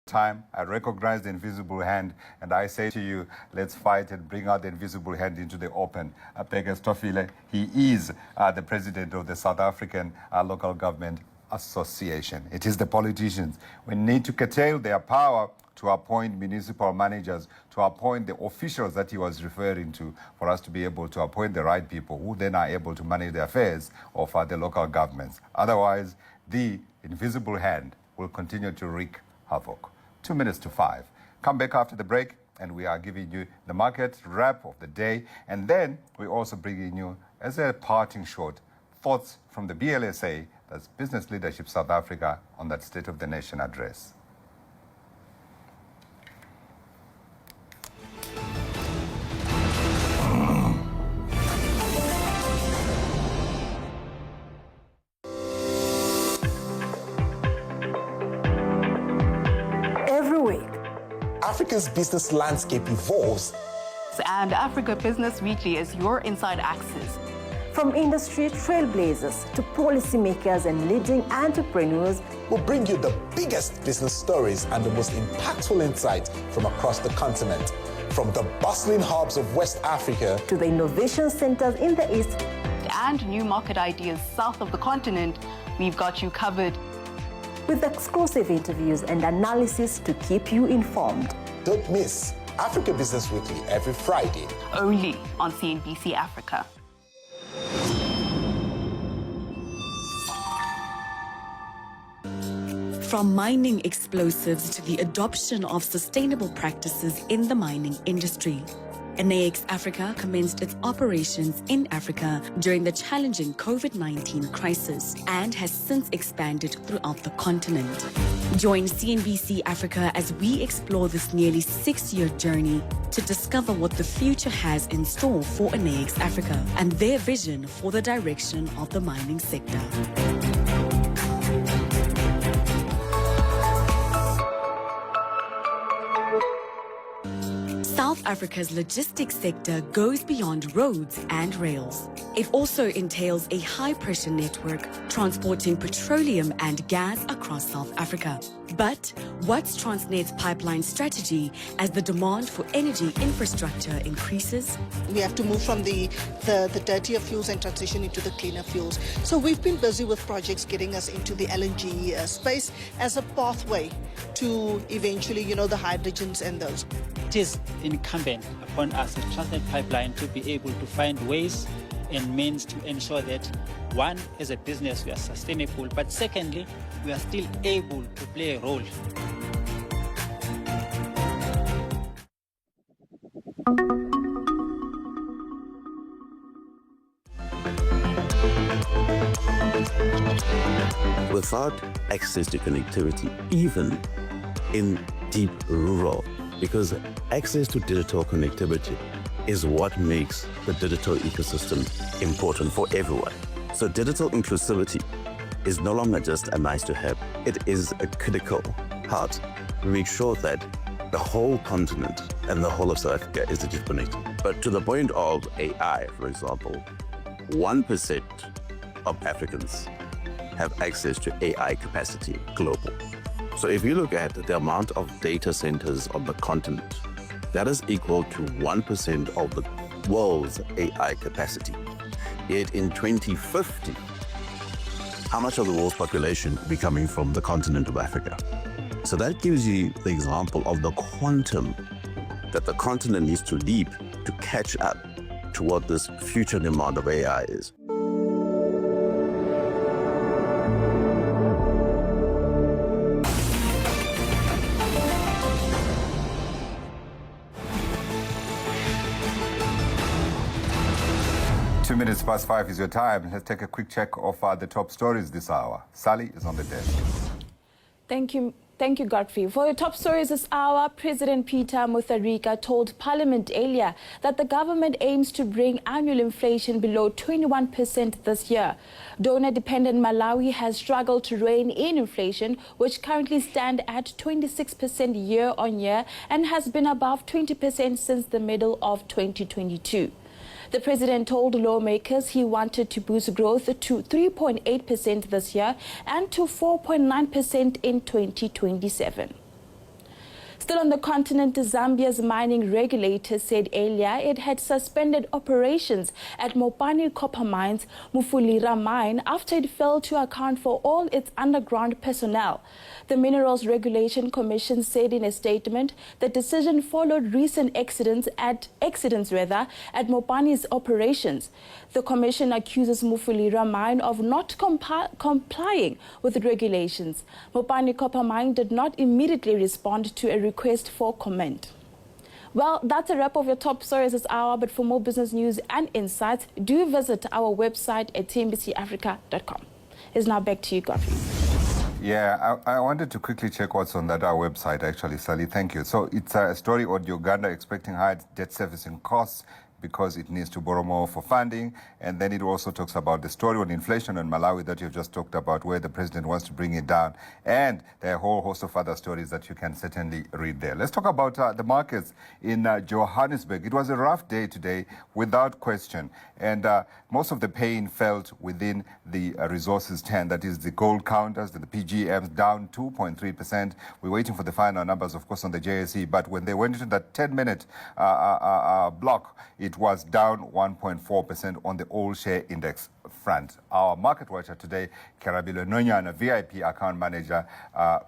time. I recognize the invisible hand, and I say to you, let's fight and bring out the invisible hand into the open. Pega Stofile, he is the president of the South African Local Government Association. It is the politicians. We need to curtail their power to appoint municipal managers, to appoint the officials that he was referring to, for us to be able to appoint the right people who then are able to manage the affairs of the local governments. Otherwise, the invisible hand will continue to wreak havoc. 2 minutes to 5. Come back after the break, and we are giving you the market wrap of the day. And then we're also bringing you, as a parting shot, thoughts from the BLSA, that's Business Leadership South Africa, on that State of the Nation address. Africa's business landscape evolves. And Africa Business Weekly is your inside access. From industry trailblazers to policymakers and leading entrepreneurs, we'll bring you the biggest business stories and the most impactful insights from across the continent. From the bustling hubs of West Africa to the innovation centers in the East and new market ideas south of the continent, we've got you covered. With exclusive interviews and analysis to keep you informed. Don't miss Africa Business Weekly every Friday. Only on CNBC Africa. From mining explosives to the adoption of sustainable practices in the mining industry, NAX Africa commenced its operations in Africa during the challenging COVID-19 crisis and has since expanded throughout the continent. Join CNBC Africa as we explore this nearly 6-year journey to discover what the future has in store for NAX Africa and their vision for the direction of the mining sector. South Africa's logistics sector goes beyond roads and rails. It also entails a high-pressure network transporting petroleum and gas across South Africa. But what's Transnet's pipeline strategy as the demand for energy infrastructure increases? We have to move from the dirtier fuels and transition into the cleaner fuels. So we've been busy with projects getting us into the LNG space as a pathway to eventually, the hydrogens and those. It is incumbent upon us as Transnet Pipeline to be able to find ways and means to ensure that, one, as a business, we are sustainable, but secondly, we are still able to play a role. Without access to connectivity, even in deep rural, because access to digital connectivity is what makes the digital ecosystem important for everyone. So digital inclusivity is no longer just a nice to have, it is a critical part to make sure that the whole continent and the whole of South Africa is digitally connected. But to the point of AI, for example, 1% of Africans have access to AI capacity global. So if you look at the amount of data centers on the continent, that is equal to 1% of the world's AI capacity. Yet in 2050, how much of the world's population will be coming from the continent of Africa? So that gives you the example of the quantum that the continent needs to leap to catch up to what this future demand of AI is. Minutes past 5 is your time. Let's take a quick check of the top stories this hour. Sally is on the desk. Thank you, Godfrey. For the top stories this hour, President Peter Mutharika told Parliament earlier that the government aims to bring annual inflation below 21% this year. Donor-dependent Malawi has struggled to rein in inflation, which currently stands at 26% year-on-year and has been above 20% since the middle of 2022. The president told lawmakers he wanted to boost growth to 3.8% this year and to 4.9% in 2027. Still on the continent, Zambia's mining regulator said earlier it had suspended operations at Mopani copper mines Mufulira mine after it failed to account for all its underground personnel. The Minerals Regulation Commission said in a statement the decision followed recent accidents at Mopani's operations. The commission accuses Mufulira mine of not complying with regulations. Mopani copper mine did not immediately respond to a request for comment. Well, that's a wrap of your top stories this hour, but for more business news and insights, do visit our website at tmbcafrica.com. It's now back to you, Godfrey. Yeah, I wanted to quickly check what's on that our website, actually, Sally. Thank you. So it's a story on Uganda expecting high debt servicing costs because it needs to borrow more for funding. And then it also talks about the story on inflation in Malawi that you've just talked about, where the president wants to bring it down. And there are a whole host of other stories that you can certainly read there. Let's talk about the markets in Johannesburg. It was a rough day today, without question. And most of the pain felt within the resources 10, that is the gold counters, the PGMs, down 2.3%. We're waiting for the final numbers, of course, on the JSE. But when they went into that 10-minute block, it was down 1.4% on the all-share index front. Our market watcher today, Karabilo Nonyana, VIP account manager,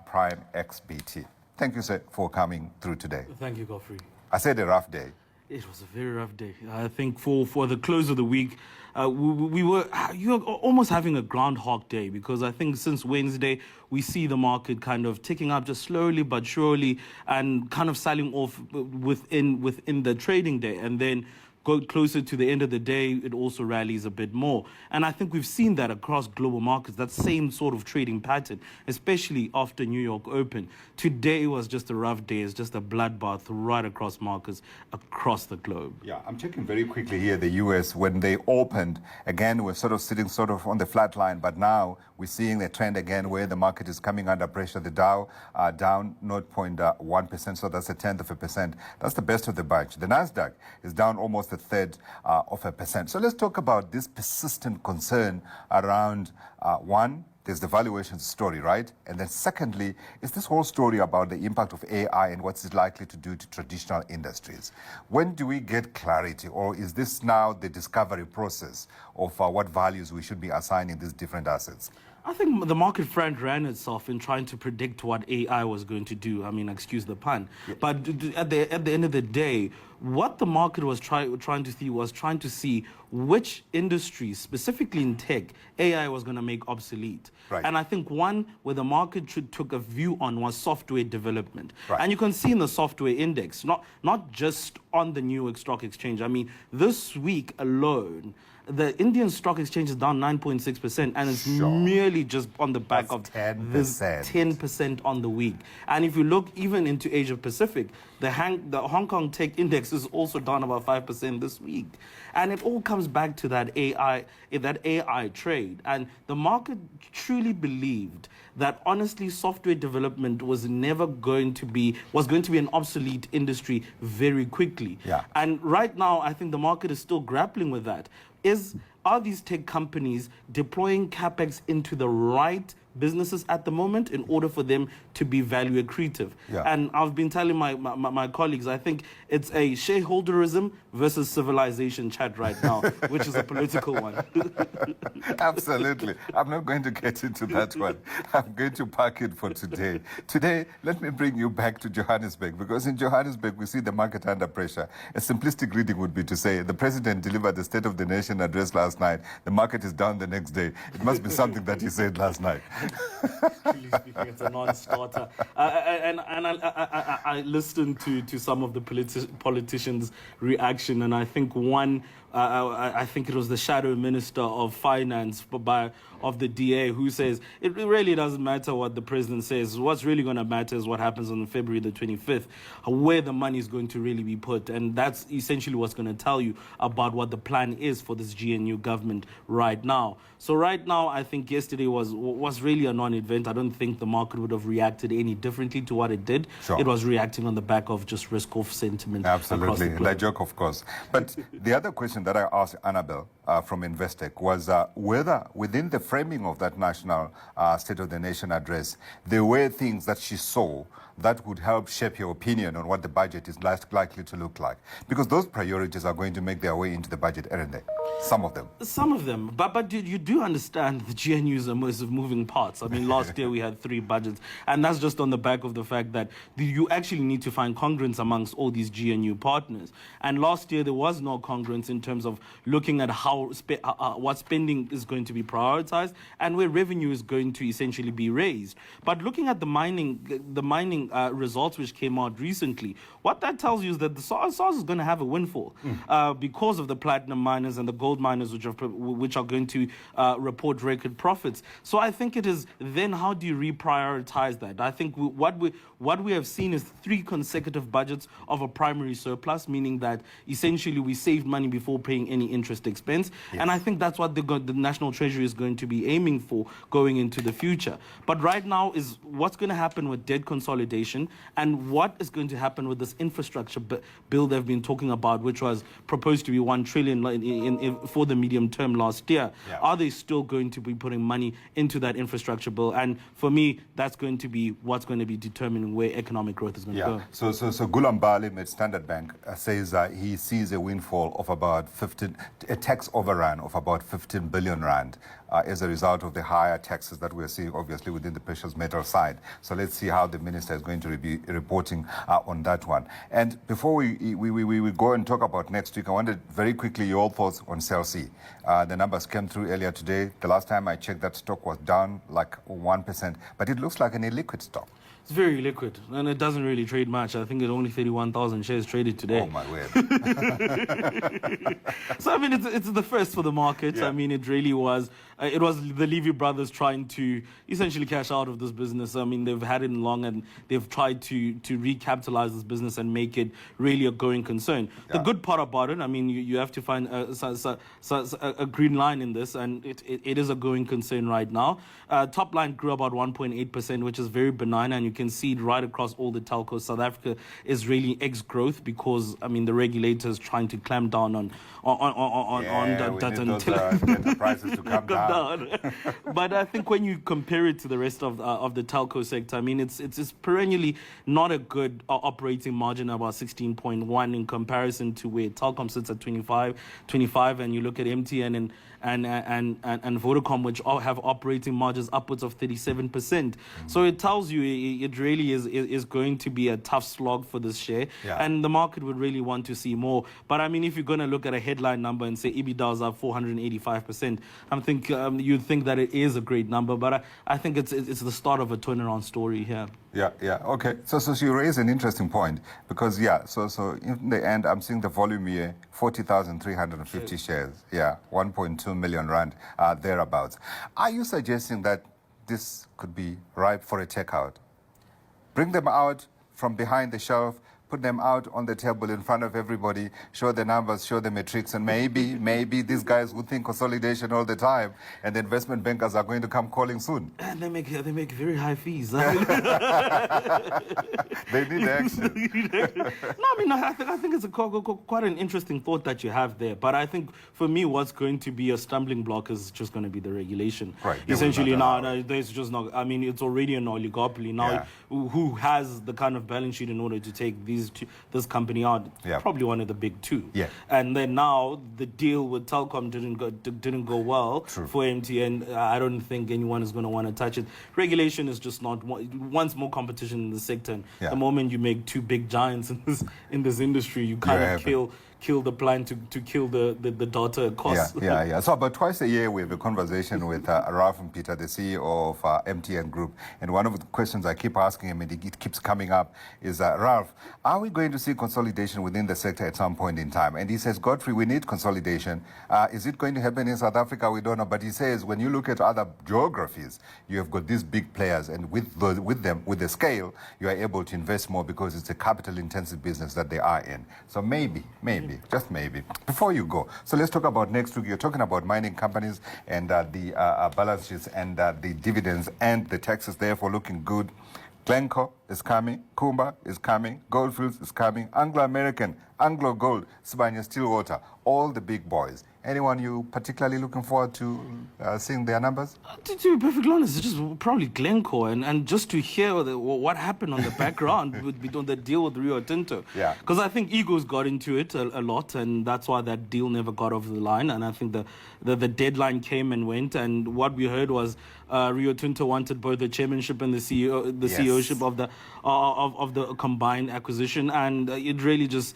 Prime XBT. Thank you, sir, for coming through today. Thank you, Godfrey. I said a rough day. It was a very rough day. I think for the close of the week, you're almost having a Groundhog Day, because I think since Wednesday we see the market kind of ticking up just slowly but surely and kind of selling off within the trading day, and then go closer to the end of the day, it also rallies a bit more. And I think we've seen that across global markets, that same sort of trading pattern, especially after New York Open. Today was just a rough day. It's just a bloodbath right across markets across the globe. Yeah, I'm checking very quickly here the US. When they opened, again, we're sort of sitting sort of on the flat line, but now we're seeing the trend again where the market is coming under pressure. The Dow down 0.1%, so that's 1/10%. That's the best of the bunch. The Nasdaq is down almost 1/3%. So let's talk about this persistent concern around one, there's the valuations story, right? And then secondly, is this whole story about the impact of AI and what's it likely to do to traditional industries. When do we get clarity, or is this now the discovery process of what values we should be assigning these different assets? I think the market front ran itself in trying to predict what AI was going to do. I mean, excuse the pun. Yeah. But at the end of the day, what the market was trying to see which industries, specifically in tech, AI was going to make obsolete. Right. And I think one where the market took a view on was software development. Right. And you can see in the software index, not just on the New York Stock Exchange. I mean, this week alone, the Indian Stock Exchange is down 9.6%, and it's merely just on the back of 10% on the week. And if you look even into Asia Pacific, the Hong Kong Tech Index is also down about 5% this week. And it all comes back to that AI trade. And the market truly believed that honestly software development was going to be an obsolete industry very quickly. Yeah. And right now, I think the market is still grappling with that. Are these tech companies deploying capex into the right businesses at the moment in order for them to be value accretive? Yeah. And I've been telling my colleagues, I think it's a shareholderism versus civilization chat right now, which is a political one. Absolutely. I'm not going to get into that one. I'm going to park it for today. Today, let me bring you back to Johannesburg, because in Johannesburg, we see the market under pressure. A simplistic reading would be to say the president delivered the State of the Nation address last night. The market is down the next day. It must be something that he said last night. Really speaking, it's a non-starter. I listened to some of the politicians' reaction, and I think I think it was the shadow minister of finance of the DA who says it really doesn't matter what the president says. What's really going to matter is what happens on February the 25th, where the money is going to really be put. And that's essentially what's going to tell you about what the plan is for this GNU government right now. So right now, I think yesterday was really a non-event. I don't think the market would have reacted any differently to what it did. Sure. It was reacting on the back of just risk-off sentiment. Absolutely, that joke, of course. But the other question that I asked Annabelle from Investec was whether within the framing of that national State of the Nation address, there were things that she saw that would help shape your opinion on what the budget is likely to look like? Because those priorities are going to make their way into the budget, aren't they? Some of them. Some of them. But you do understand the GNUs are most of moving parts. I mean, last year we had 3 budgets, and that's just on the back of the fact that you actually need to find congruence amongst all these GNU partners. And last year there was no congruence in terms of looking at how what spending is going to be prioritized and where revenue is going to essentially be raised. But looking at the mining results which came out recently, what that tells you is that the SARS is going to have a windfall because of the platinum miners and the gold miners which are going to report record profits. So I think it is then how do you reprioritize that? I think what we have seen is 3 consecutive budgets of a primary surplus, meaning that essentially we saved money before paying any interest expense. Yes. And I think that's what the National Treasury is going to be aiming for going into the future. But right now is what's going to happen with debt consolidation and what is going to happen with this infrastructure bill they've been talking about, which was proposed to be 1 trillion for the medium term last year. Yeah. Are they still going to be putting money into that infrastructure bill? And for me, that's going to be what's going to be determining where economic growth is going to go. So Gulam Balim at Standard Bank says he sees a windfall of about a tax overrun of about 15 billion rand as a result of the higher taxes that we're seeing, obviously, within the precious metal side. So let's see how the minister is going to be reporting on that one. And before we go and talk about next week, I wanted very quickly your thoughts on Cell C. The numbers came through earlier today. The last time I checked, that stock was down like 1%, but it looks like an illiquid stock. It's very liquid, and it doesn't really trade much. I think it's only 31,000 shares traded today. Oh, my word. So, I mean, it's the first for the market. Yeah. I mean, it really was. It was the Levy brothers trying to essentially cash out of this business. I mean, they've had it long, and they've tried to recapitalize this business and make it really a going concern. Yeah. The good part about it, I mean, you have to find a green line in this, and it is a going concern right now. Top line grew about 1.8%, which is very benign, and you can see it right across all the telcos. South Africa is really ex-growth because, I mean, the regulator is trying to clamp down on that until prices to come down. But I think when you compare it to the rest of the telco sector, I mean, it's perennially not a good operating margin, about 16.1 in comparison to where Telkom sits at 25, and you look at MTN and Vodacom, which all have operating margins upwards of 37%. Mm-hmm. So it tells you it really is going to be a tough slog for this share, and the market would really want to see more. But I mean, if you're going to look at a headline number and say EBITDA is up 485%, you'd think that it is a great number, but I think it's the start of a turnaround story here. Yeah. Okay. So you raise an interesting point because so in the end, I'm seeing the volume here, 40,350 shares. Yeah, 1.2 million rand thereabouts. Are you suggesting that this could be ripe for a checkout? Bring them out from behind the shelf, put them out on the table in front of everybody, show the numbers, show the metrics, and maybe these guys would think consolidation all the time, and the investment bankers are going to come calling soon. And they make very high fees. They need action. No, I mean, I think it's quite an interesting thought that you have there. But I think for me, what's going to be a stumbling block is just going to be the regulation. Right. Essentially, now there's just not. I mean, it's already an oligopoly now. Yeah. Who has the kind of balance sheet in order to take this company out? Yeah. Probably one of the big 2. Yeah. And then now the deal with Telkom didn't go well. True. For MTN. I don't think anyone is going to want to touch it. Regulation is just not. Wants more competition in the sector. And the moment you make 2 big giants in this industry, you kind of kill the plan to kill the daughter cost. Yeah. So about twice a year we have a conversation with Ralph and Peter, the CEO of MTN Group, and one of the questions I keep asking him, and it keeps coming up, is Ralph, are we going to see consolidation within the sector at some point in time? And he says, Godfrey, we need consolidation. Is it going to happen in South Africa? We don't know. But he says when you look at other geographies, you have got these big players, and with the scale, you are able to invest more because it's a capital-intensive business that they are in. So maybe. Just maybe. Before you go, so let's talk about next week. You're talking about mining companies and the balance sheets and the dividends and the taxes, therefore looking good. Glencore is coming, Kumba is coming, Goldfields is coming, Anglo-American, Anglo Gold, Sibanye Stillwater, all the big boys. Anyone you particularly looking forward to seeing their numbers? To be perfectly honest, it's just probably Glencore, and just to hear what happened on the background with on the deal with Rio Tinto. Yeah. Because I think egos got into it a lot, and that's why that deal never got over the line. And I think the deadline came and went, and what we heard was Rio Tinto wanted both the chairmanship and the CEOship of the combined acquisition, and it really just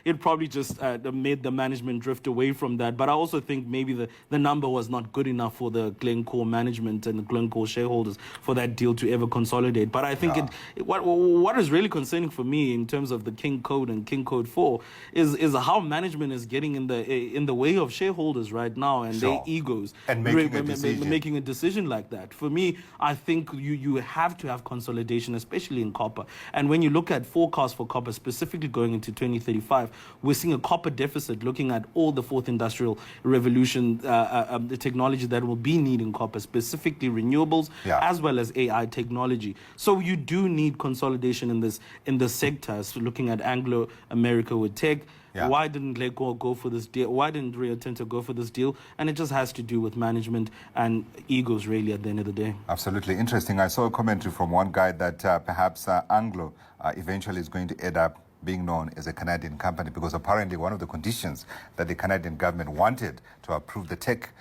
it probably just made the management drift away from that. But I also think maybe the number was not good enough for the Glencore management and the Glencore shareholders for that deal to ever consolidate. But I think what is really concerning for me in terms of the King Code and King Code 4 is how management is getting in the way of shareholders right now and their egos and making a decision like that. For me, I think you have to have consolidation, especially in copper. And when you look at forecasts for copper, specifically going into 2035, we're seeing a copper deficit looking at all the fourth industrial revolution, the technology that will be needing copper, specifically renewables, as well as AI technology. So you do need consolidation in this sector. So looking at Anglo-America with tech, why didn't Glencore go for this deal? Why didn't Rio Tinto go for this deal? And it just has to do with management and egos, really, at the end of the day. Absolutely interesting. I saw a commentary from one guy that perhaps Anglo eventually is going to end up being known as a Canadian company, because apparently one of the conditions that the Canadian government wanted to approve the tech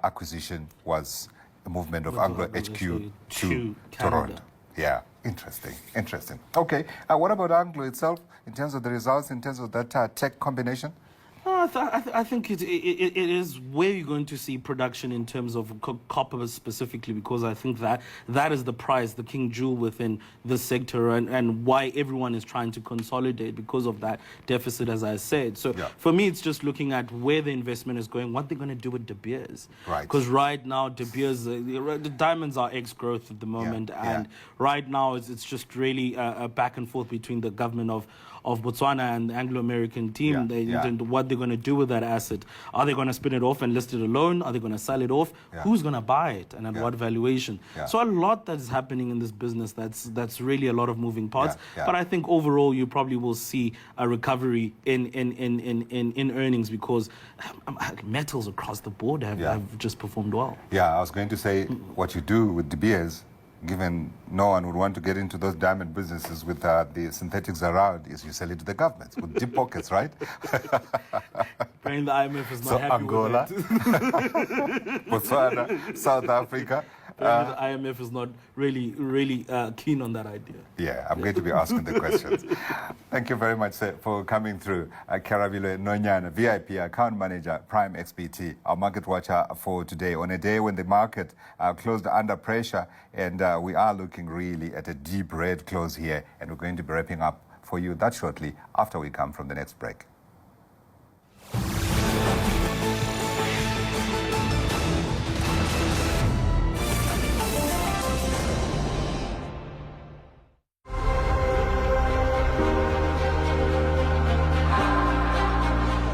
acquisition was the movement of Anglo HQ to Toronto. Yeah, interesting. Okay, what about Anglo itself in terms of the results, in terms of that tech combination? I think it is where you're going to see production in terms of copper specifically, because I think that is the prize, the king jewel within the sector, and why everyone is trying to consolidate because of that deficit, as I said. So for me, it's just looking at where the investment is going, what they're going to do with De Beers. Right. Because right now, De Beers, the diamonds are ex-growth at the moment, and right now it's just really a back and forth between the government of Botswana and the Anglo-American team, what they're going to do with that asset. Are they going to spin it off and list it alone? Are they going to sell it off? Who's going to buy it and at what valuation? So a lot that's happening in this business, that's really a lot of moving parts. But I think overall you probably will see a recovery in earnings, because metals across the board have just performed well. Yeah, I was going to say what you do with De Beers, given no one would want to get into those diamond businesses with the synthetics around, is you sell it to the governments with deep pockets, right? Apparently the IMF is not happy Angola, with that. Botswana, South Africa. The IMF is not really keen on that idea. Yeah, I'm going to be asking the questions. Thank you very much, sir, for coming through. Karavile Nonyana, VIP Account Manager, Prime XPT, our market watcher for today, on a day when the market closed under pressure, and we are looking really at a deep red close here, and we're going to be wrapping up for you that shortly after we come from the next break.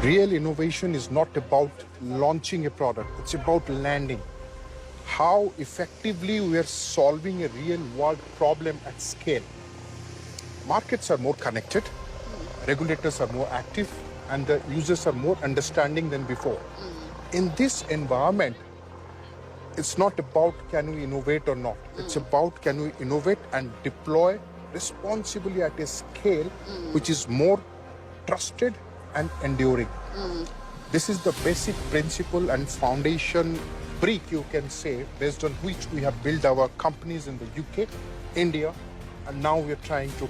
Real innovation is not about launching a product, it's about landing. How effectively we are solving a real world problem at scale. Markets are more connected, regulators are more active, and the users are more understanding than before. In this environment, it's not about can we innovate or not. It's about can we innovate and deploy responsibly at a scale which is more trusted and enduring. This is the basic principle and foundation brick, you can say, based on which we have built our companies in the UK, India, and now we are trying to